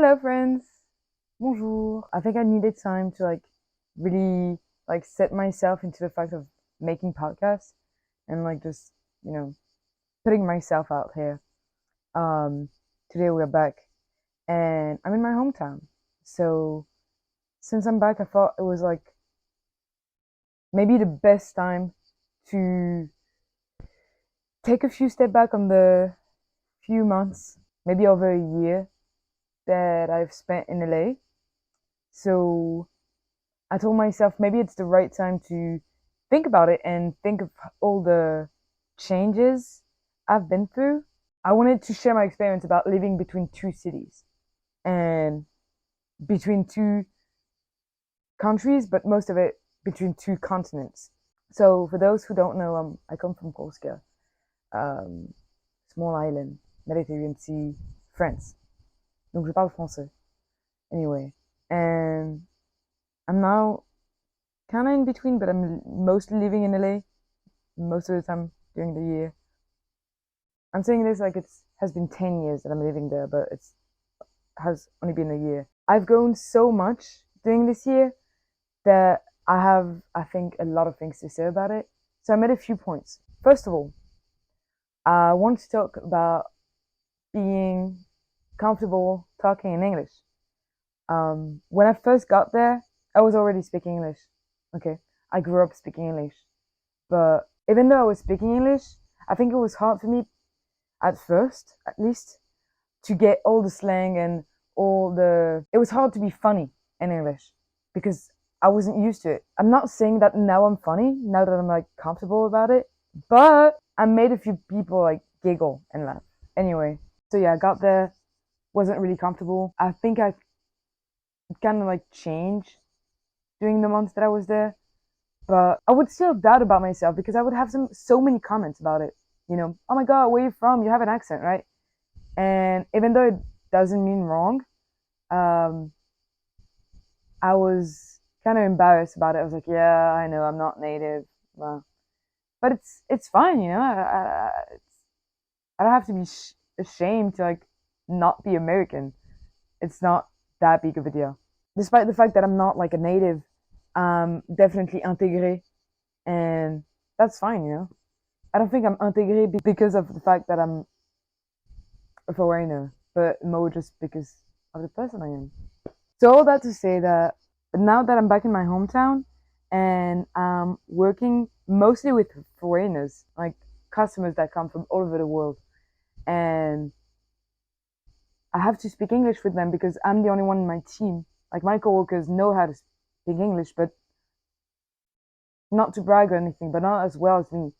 Hello, friends. Bonjour. I think I needed time to really set myself into the fact of making podcasts and just you know putting myself out here. Um, Today we're back, and I'm in my hometown. So since I'm back, I thought it was maybe the best time to take a few step back on the few months, maybe over a year that I've spent in LA. So I told myself maybe it's the right time to think about it and think of all the changes I've been through. I wanted to share my experience about living between two cities and between two countries, but most of it between two continents. So, for those who don't know, I come from Corsica, um, small island, Mediterranean Sea, France. Donc, je parle français. Anyway, and I'm now kind of in between, but I'm mostly living in LA most of the time during the year. I'm saying this like it's has been 10 years that I'm living there, but it's has only been a year. I've grown so much during this year that I have, I think, a lot of things to say about it. So I made a few points. First of all, I want to talk about being comfortable talking in English. When I first got there, I was already speaking English. Okay, I grew up speaking English, but even though I was speaking English, I think it was hard for me at first, at least, to get all the slang and all the. It was hard to be funny in English because I wasn't used to it. I'm not saying that now I'm funny, now that I'm comfortable about it, but I made a few people giggle and laugh. Anyway, so yeah, I got there, wasn't really comfortable. I think I kind of changed during the months that I was there, but I would still doubt about myself because I would have so many comments about it. Oh my god, where are you from? You have an accent, right? And even though it doesn't mean wrong, um, I was kind of embarrassed about it. I was like, yeah, I know I'm not native, well, but it's fine, I don't have to be ashamed to not be American. It's not that big of a deal, despite the fact that I'm not a native. Definitely intégré, and that's fine. I don't think I'm intégré because of the fact that I'm a foreigner, but more just because of the person I am. So all that to say that now that I'm back in my hometown and I'm working mostly with foreigners, like customers that come from all over the world, and I have to speak English with them because I'm the only one in my team. Like my coworkers know how to speak English, but not to brag or anything, but not as well as me.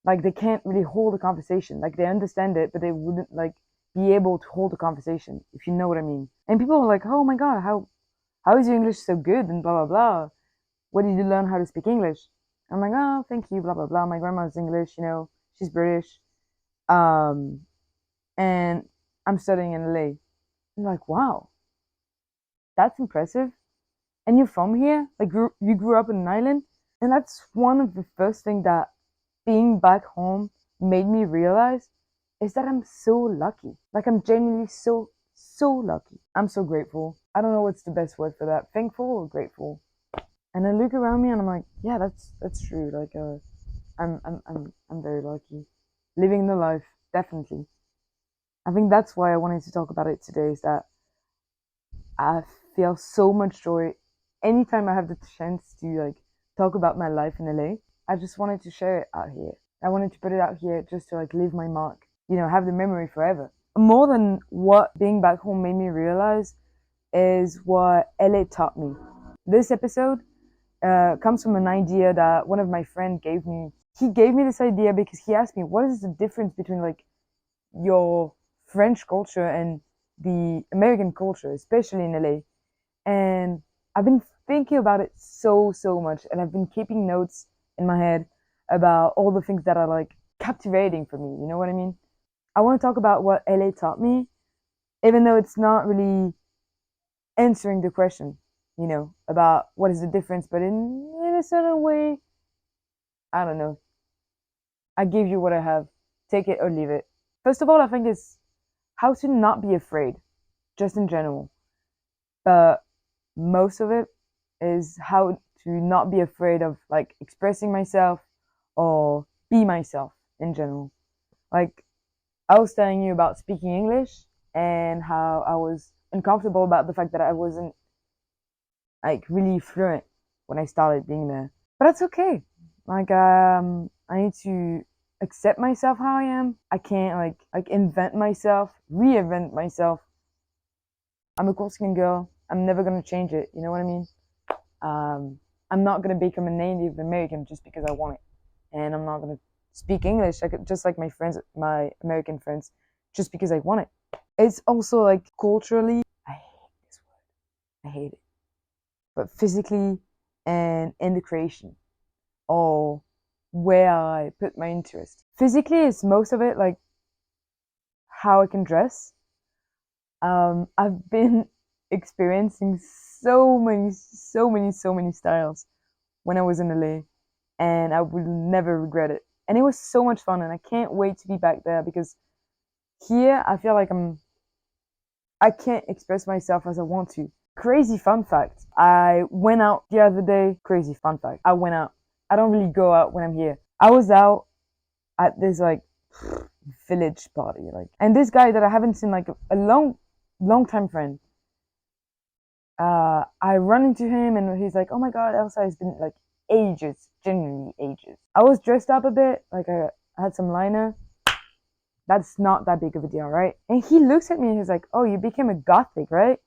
Like they can't really hold a conversation. Like they understand it, but they wouldn't be able to hold a conversation, if you know what I mean. And people are like, "Oh my god, how is your English so good?" and blah blah blah. Where did you learn how to speak English? I'm like, "Oh, thank you, blah blah blah. My grandma's English, she's British, um, and I'm studying in LA." I'm like, "Wow, that's impressive." And you're from here? You grew up in an island? And that's one of the first things that being back home made me realize is that I'm so lucky. Like I'm genuinely so lucky. I'm so grateful. I don't know what's the best word for that. Thankful or grateful. And I look around me and I'm like, yeah, that's true. I'm very lucky. Living the life, definitely. I think that's why I wanted to talk about it today, is that I feel so much joy anytime I have the chance to talk about my life in LA. I just wanted to share it out here. I wanted to put it out here just to leave my mark, have the memory forever. More than what being back home made me realize is what LA taught me. This episode comes from an idea that one of my friends gave me. He gave me this idea because he asked me, what is the difference between your French culture and the American culture, especially in LA? And I've been thinking about it so much, and I've been keeping notes in my head about all the things that are captivating for me. You know what I mean? I want to talk about what LA taught me, even though it's not really answering the question, about what is the difference, but in a certain way, I don't know. I give you what I have. Take it or leave it. First of all, I think it's how to not be afraid. just in general. But most of it is how to not be afraid of like expressing myself or be myself in general. Like I was telling you about speaking English and how I was uncomfortable about the fact that I wasn't like really fluent when I started being there. But that's okay. Like I need to accept myself how I am. I can't like invent myself, reinvent myself. I'm a Corsican girl. I'm never gonna change it. You know what I mean? I'm not gonna become a Native American just because I want it, and I'm not gonna speak English like just like my friends, my American friends, just because I want it. It's also like culturally, I hate this word. I hate it. But physically and in the creation or where I put my interest. Physically, it's most of it like how I can dress. I've been experiencing so many styles when I was in LA, and I will never regret it. And it was so much fun, and I can't wait to be back there because here I feel like I can't express myself as I want to. Crazy fun fact. I went out the other day. Crazy fun fact. I went out. I don't really go out when I'm here. I was out at this like village party, like, and this guy that I haven't seen like a long time friend. I run into him and he's like, "Oh my God, Elsa, it's been like ages, genuinely ages." I was dressed up a bit, like I had some liner. That's not that big of a deal, right? And he looks at me and he's like, "Oh, you became a gothic, right?"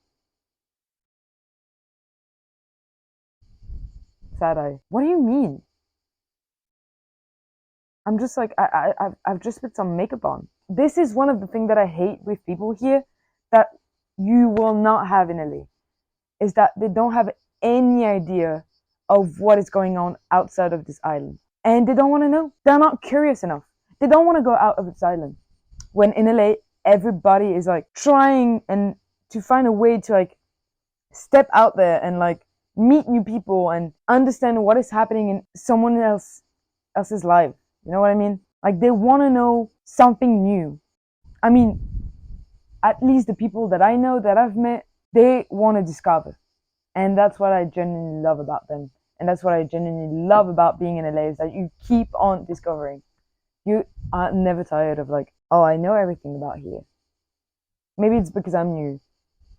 Sad eye. What do you mean? I'm just like I've just put some makeup on. This is one of the things that I hate with people here that you will not have in LA is that they don't have any idea of what is going on outside of this island, and they don't want to know. They're not curious enough. They don't want to go out of this island. When in LA, everybody is like trying and to find a way to like step out there and like meet new people and understand what is happening in someone else's life. You know what I mean? Like they want to know something new. I mean, at least the people that I know that I've met, they want to discover. And that's what I genuinely love about them. And that's what I genuinely love about being in LA is that you keep on discovering. You are never tired of like, oh, I know everything about here. Maybe it's because I'm new,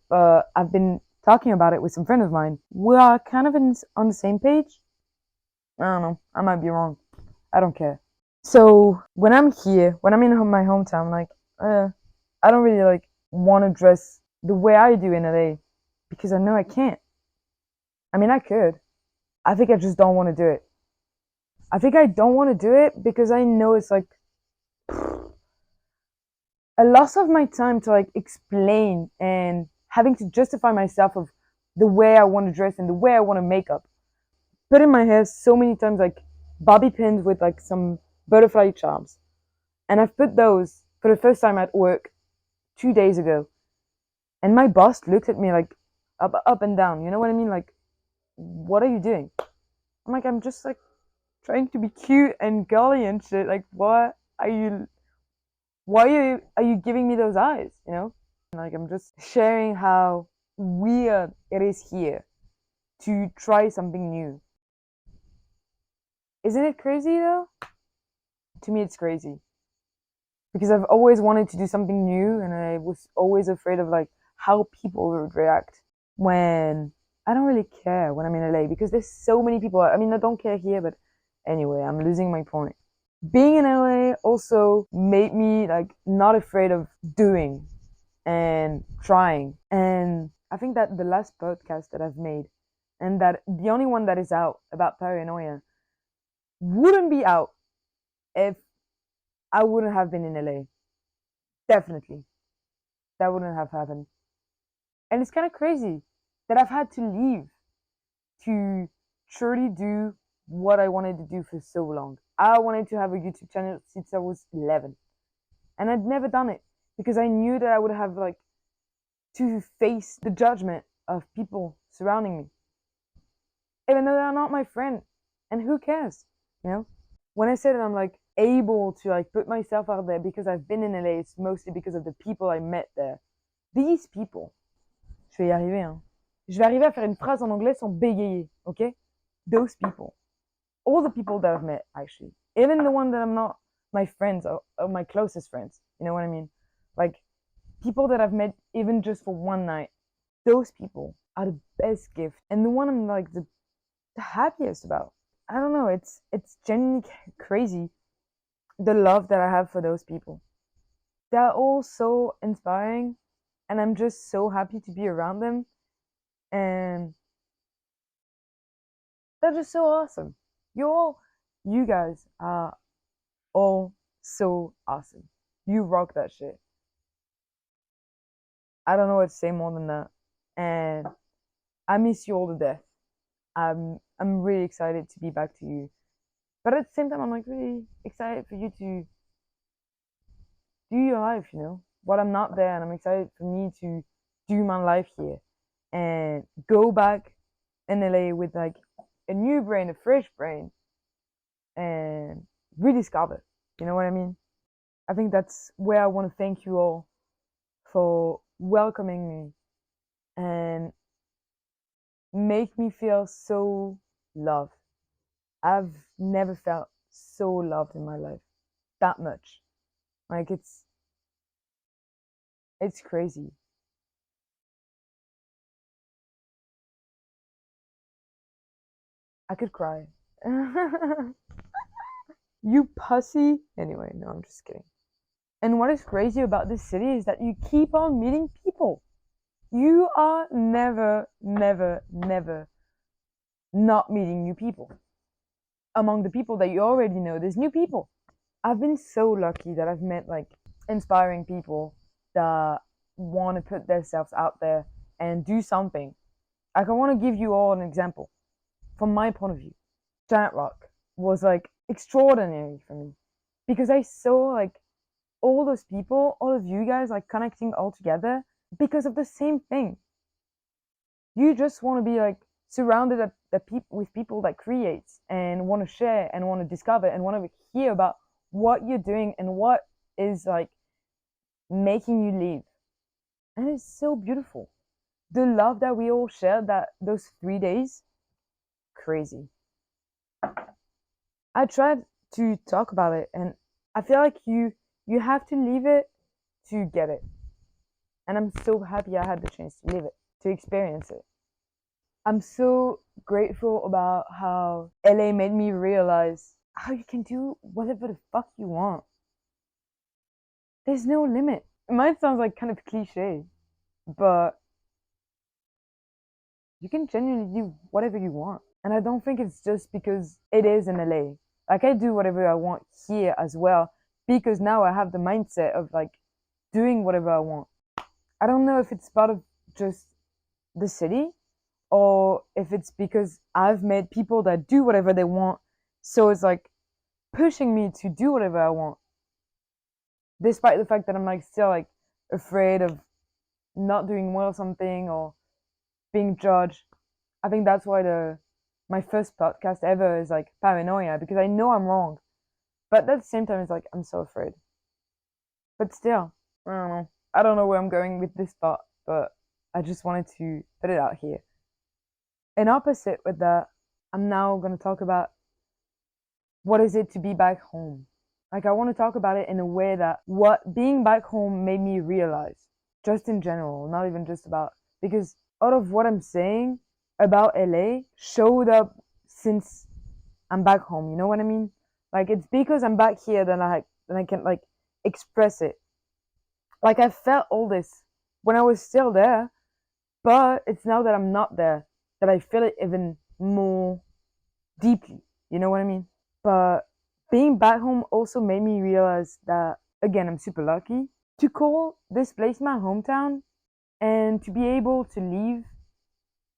but I've been talking about it with some friend of mine. We are kind of on the same page. I don't know. I might be wrong. I don't care. So when I'm here, when I'm in my hometown, like, I don't really like want to dress the way I do in LA because I know I can't. I mean, I could. I think I just don't want to do it. I think I don't want to do it because I know it's like a loss of my time to like explain and having to justify myself of the way I want to dress and the way I want to make up. Put in my hair so many times like bobby pins with like some butterfly charms. And I've put those for the first time at work 2 days ago. And my boss looked at me like up and down. You know what I mean? Like, what are you doing? I'm like, I'm just like trying to be cute and girly and shit. Like, what are you? Why are you giving me those eyes? You know? Like, I'm just sharing how weird it is here to try something new. Isn't it crazy though? To me, it's crazy because I've always wanted to do something new, and I was always afraid of like how people would react when I don't really care when I'm in LA because there's so many people. I mean, I don't care here, but anyway, I'm losing my point. Being in LA also made me like not afraid of doing and trying. And I think that the last podcast that I've made and that the only one that is out about paranoia wouldn't be out if I wouldn't have been in LA. Definitely. That wouldn't have happened. And it's kind of crazy that I've had to leave to truly do what I wanted to do for so long. I wanted to have a YouTube channel since I was 11. And I'd never done it because I knew that I would have like to face the judgment of people surrounding me. Even though they're not my friend. And who cares? You know? When I say that I'm like able to like put myself out there because I've been in LA, it's mostly because of the people I met there. These people Je vais y arriver, hein. Je vais arriver à faire une phrase en anglais sans bégayer, ok? Those people. All the people that I've met, actually. Even the one that I'm not my friends or my closest friends. You know what I mean? Like, people that I've met even just for one night. Those people are the best gift. And the one I'm like the happiest about. I don't know, it's genuinely crazy the love that I have for those people. They're all so inspiring and I'm just so happy to be around them and they're just so awesome. You guys are all so awesome. You rock that shit. I don't know what to say more than that. And I miss you all to death. I'm really excited to be back to you. But at the same time I'm like really excited for you to do your life, you know? While I'm not there and I'm excited for me to do my life here and go back in LA with like a new brain, a fresh brain, and rediscover. You know what I mean? I think that's where I want to thank you all for welcoming me and make me feel so loved. I've never felt so loved in my life that much. Like it's crazy. I could cry. You pussy. Anyway, no, I'm just kidding. And what is crazy about this city is that you keep on meeting people. You are never, never, never not meeting new people. Among the people that you already know, there's new people. I've been so lucky that I've met like inspiring people that want to put themselves out there and do something. Like I want to give you all an example from my point of view. Giant Rock was like extraordinary for me because I saw like all those people, all of you guys like connecting all together because of the same thing. You just want to be like surrounded with people that creates and want to share and want to discover and want to hear about what you're doing and what is like making you live. And it's so beautiful. The love that we all shared that those 3 days, crazy. I tried to talk about it and I feel like you have to leave it to get it. And I'm so happy I had the chance to live it, to experience it. I'm so grateful about how LA made me realize how you can do whatever the fuck you want. There's no limit. It might sound like kind of cliche, but you can genuinely do whatever you want. And I don't think it's just because it is in LA. Like I do whatever I want here as well because now I have the mindset of like doing whatever I want. I don't know if it's part of just the city or if it's because I've met people that do whatever they want. So it's like pushing me to do whatever I want. Despite the fact that I'm like still like afraid of not doing well something or being judged. I think that's why my first podcast ever is like paranoia because I know I'm wrong. But at the same time it's like I'm so afraid. But still, I don't know. I don't know where I'm going with this part, but I just wanted to put it out here. And opposite with that, I'm now going to talk about what is it to be back home. Like I want to talk about it in a way that what being back home made me realize, just in general, not even just about because out of what I'm saying about LA showed up since I'm back home. You know what I mean? Like it's because I'm back here that I can like express it. Like I felt all this when I was still there, but it's now that I'm not there that I feel it even more deeply. You know what I mean? But being back home also made me realize that, again, I'm super lucky to call this place my hometown and to be able to leave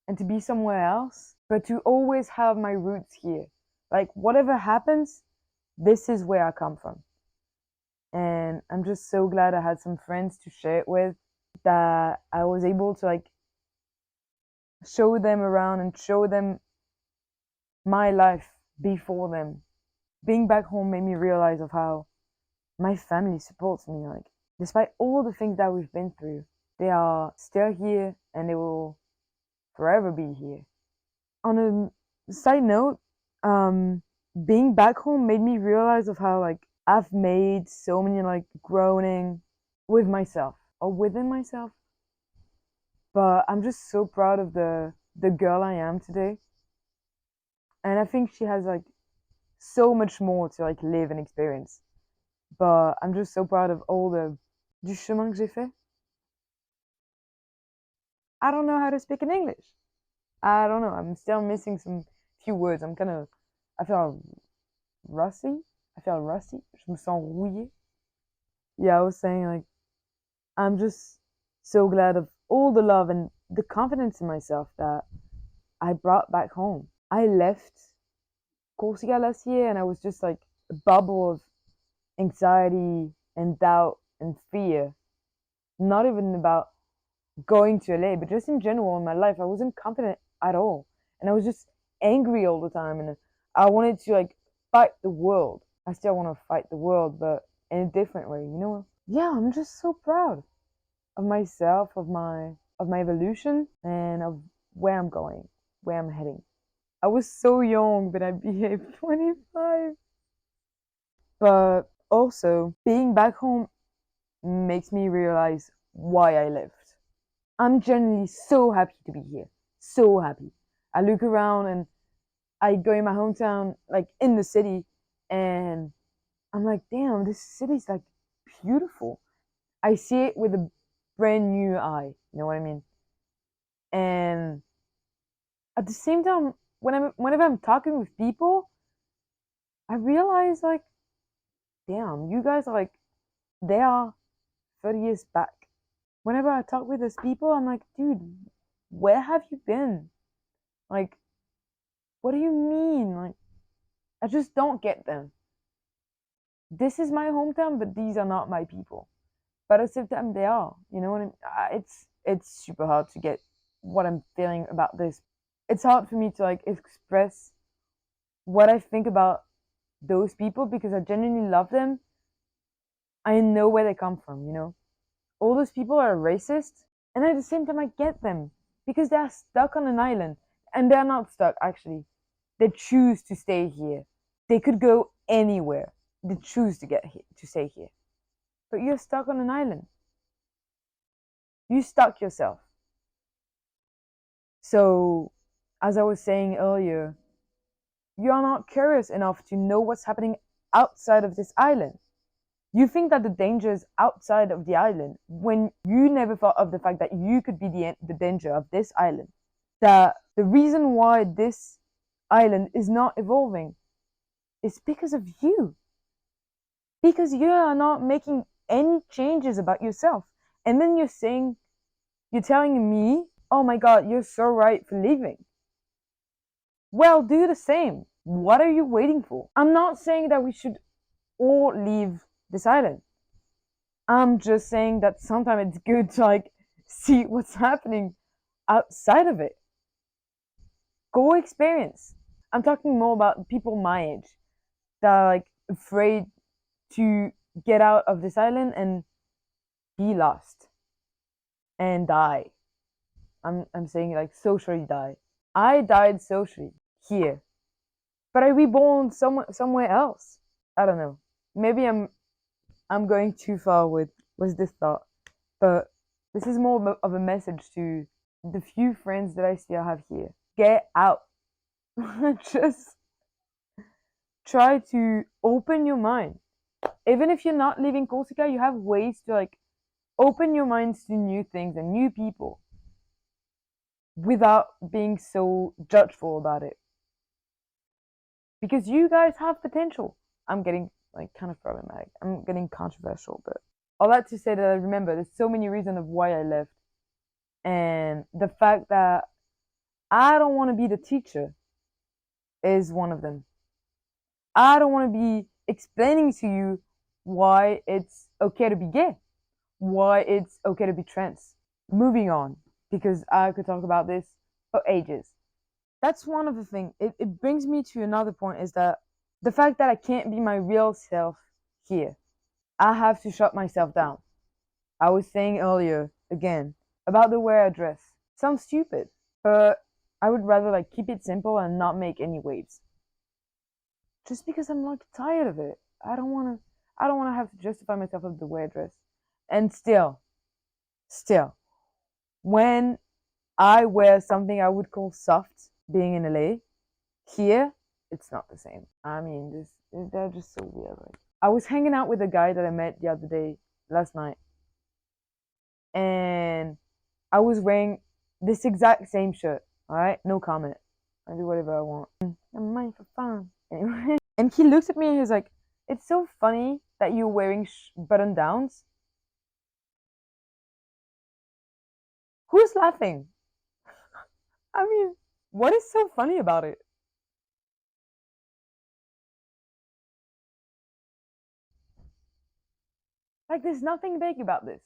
and to be somewhere else, but to always have my roots here. Like, whatever happens, this is where I come from. And I'm just so glad I had some friends to share it with, that I was able to like show them around and show them my life before them. Being back home made me realize of how my family supports me. Like, despite all the things that we've been through, they are still here and they will forever be here. On a side note, um, being back home made me realize of how like I've made so many like groaning with myself or within myself. But I'm just so proud of the girl I am today. And I think she has like so much more to like live and experience. But I'm just so proud of all the du chemin que j'ai fait. I don't know how to speak in English. I don't know. I'm still missing some few words. I feel rusty. I feel rusty. Je me sens rouillé. Yeah, I was saying like I'm just so glad of all the love and the confidence in myself that I brought back home. I left Corsica last year and I was just like a bubble of anxiety and doubt and fear. Not even about going to LA, but just in general in my life, I wasn't confident at all. And I was just angry all the time. And I wanted to like fight the world. I still want to fight the world, but in a different way, you know? Yeah, I'm just so proud of myself, of my evolution, and of where I'm going, where I'm heading. I was so young, but I behaved 25. But also, being back home makes me realize why I left. I'm genuinely so happy to be here. So happy. I look around and I go in my hometown, like in the city, and I'm like, damn, this city's like beautiful. I see it with a brand new eye. You know what I mean? And at the same time, whenever I'm talking with people, I realize like, damn, you guys are like, they are 30 years back. Whenever I talk with those people, I'm like, dude, where have you been? Like, what do you mean? Like, I just don't get them. This is my hometown, but these are not my people. But at the same time, they are. You know what I mean? It's super hard to get what I'm feeling about this. It's hard for me to like express what I think about those people because I genuinely love them. I know where they come from. You know, all those people are racist, and at the same time, I get them because they're stuck on an island, and they're not stuck actually. They choose to stay here. They could go anywhere. They choose to get here, to stay here. But you're stuck on an island. You stuck yourself. So, as I was saying earlier, you are not curious enough to know what's happening outside of this island. You think that the danger is outside of the island when you never thought of the fact that you could be the danger of this island. That the reason why this island is not evolving is because of you. Because you are not making any changes about yourself. And then you're telling me, oh my God, you're so right for leaving. Well, do the same. What are you waiting for? I'm not saying that we should all leave this island. I'm just saying that sometimes it's good to like see what's happening outside of it. Go experience. I'm talking more about people my age that are like afraid to get out of this island and be lost and die. I'm saying like socially die. I died socially here, but I reborn somewhere else. I don't know. Maybe I'm going too far with this thought, but this is more of a message to the few friends that I still have here. Get out. Just try to open your mind. Even if you're not leaving Corsica, you have ways to like open your minds to new things and new people without being so judgeful about it. Because you guys have potential. I'm getting like kind of problematic. I'm getting controversial, but all that to say that I remember there's so many reasons of why I left. And the fact that I don't want to be the teacher is one of them. I don't want to be explaining to you why it's okay to be gay, why it's okay to be trans. Moving on, because I could talk about this for ages. That's one of the things. It brings me to another point is that the fact that I can't be my real self here. I have to shut myself down. I was saying earlier, again, about the way I dress. Sounds stupid, but I would rather like keep it simple and not make any waves. Just because I'm like tired of it. I don't wanna have to justify myself of the way I dress. And still, when I wear something I would call soft, being in LA, here it's not the same. I mean, they're just so weird. Like, I was hanging out with a guy that I met the other day, last night, and I was wearing this exact same shirt. All right, no comment. I do whatever I want. I'm mine for fun. Anyway, and he looks at me and he's like, "It's so funny that you're wearing button downs." Who's laughing? I mean, what is so funny about it? Like, there's nothing big about this.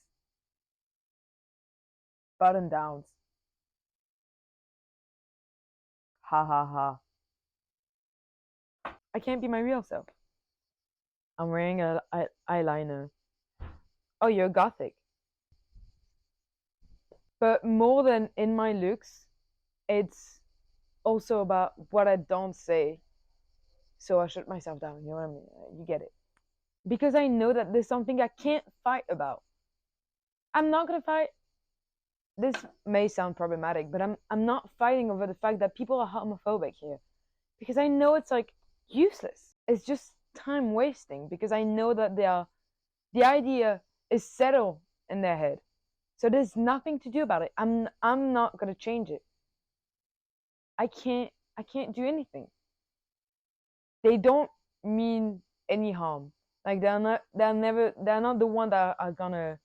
Button downs. Ha ha ha. I can't be my real self. I'm wearing a eyeliner. Oh, you're gothic. But more than in my looks, it's also about what I don't say. So I shut myself down. You know what I mean? You get it. Because I know that there's something I can't fight about. I'm not gonna fight. This may sound problematic, but I'm not fighting over the fact that people are homophobic here. Because I know it's like useless. It's just time wasting because I know that the idea is settled in their head. So there's nothing to do about it. I'm not gonna change it. I can't do anything. They don't mean any harm. Like they're not the one that are gonna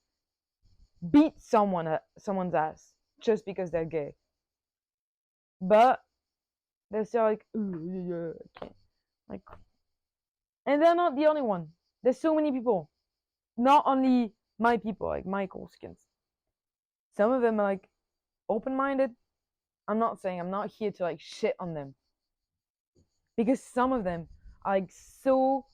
beat someone's ass just because they're gay. But they're still like, ooh, yeah, I can't. Like, and they're not the only one. There's so many people. Not only my people, like my Corsicans. Some of them are like open-minded. I'm not saying I'm not here to like shit on them because some of them are like so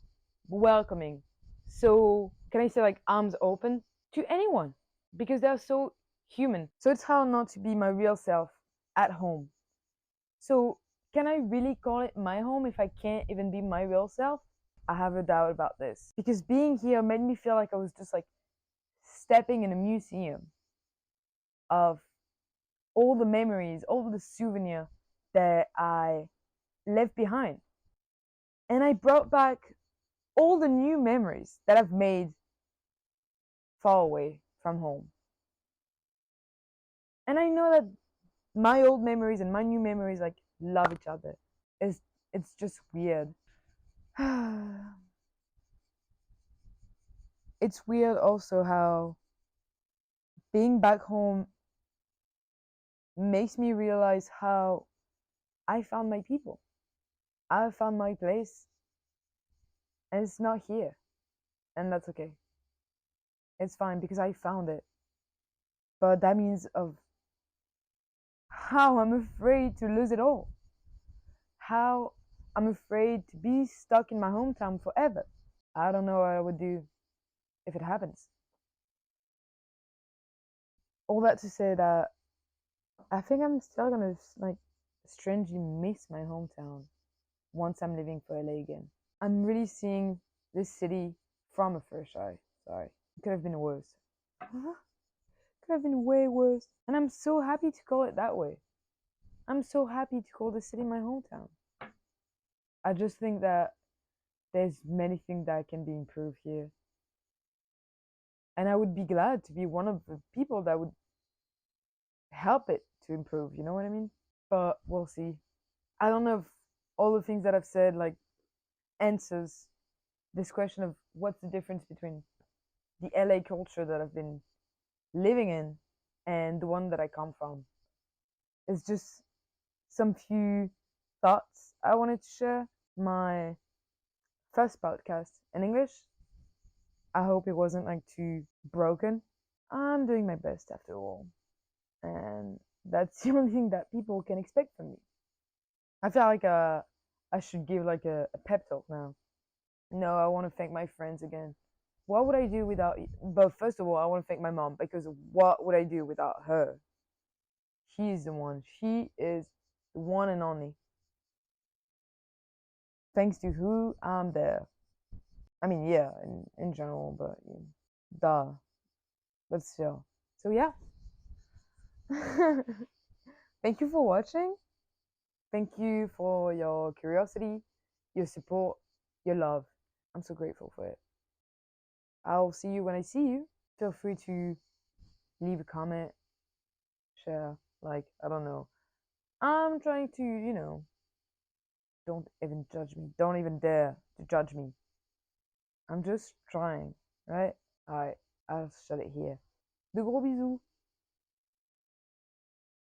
welcoming, so can I say like arms open to anyone because they're so human. So it's hard not to be my real self at home. So can I really call it my home if I can't even be my real self? I have a doubt about this because being here made me feel like I was just like stepping in a museum of all the memories, all the souvenirs that I left behind. And I brought back all the new memories that I've made far away from home. And I know that my old memories and my new memories like love each other. It's just weird. It's weird also how being back home makes me realize how I found my people. I found my place and it's not here. And that's okay. It's fine because I found it. But that means of how I'm afraid to lose it all. How I'm afraid to be stuck in my hometown forever. I don't know what I would do if it happens. All that to say that I think I'm still gonna like strangely miss my hometown once I'm leaving for LA again. I'm really seeing this city from a fresh eye. Sorry, it could have been worse. Could have been way worse. And I'm so happy to call it that way. I'm so happy to call the city my hometown. I just think that there's many things that can be improved here. And I would be glad to be one of the people that would help it to improve, you know what I mean? But we'll see. I don't know if all the things that I've said like answers this question of what's the difference between the LA culture that I've been living in and the one that I come from. It's just some few thoughts I wanted to share. My first podcast in English. I hope it wasn't like too broken. I'm doing my best after all. And that's the only thing that people can expect from me. I feel like I should give like a pep talk now. No, I want to thank my friends again. What would I do without? But first of all, I want to thank my mom because what would I do without her? She's the one. She is the one and only. Thanks to who I'm there. I mean, yeah, in general, but yeah, duh. But still. So yeah. Thank you for watching. Thank you for your curiosity, your support, your love. I'm so grateful for it. I'll see you when I see you. Feel free to leave a comment, share, like, I don't know. I'm trying to, don't even judge me. Don't even dare to judge me. I'm just trying, right? Alright, I'll shut it here. De gros bisous.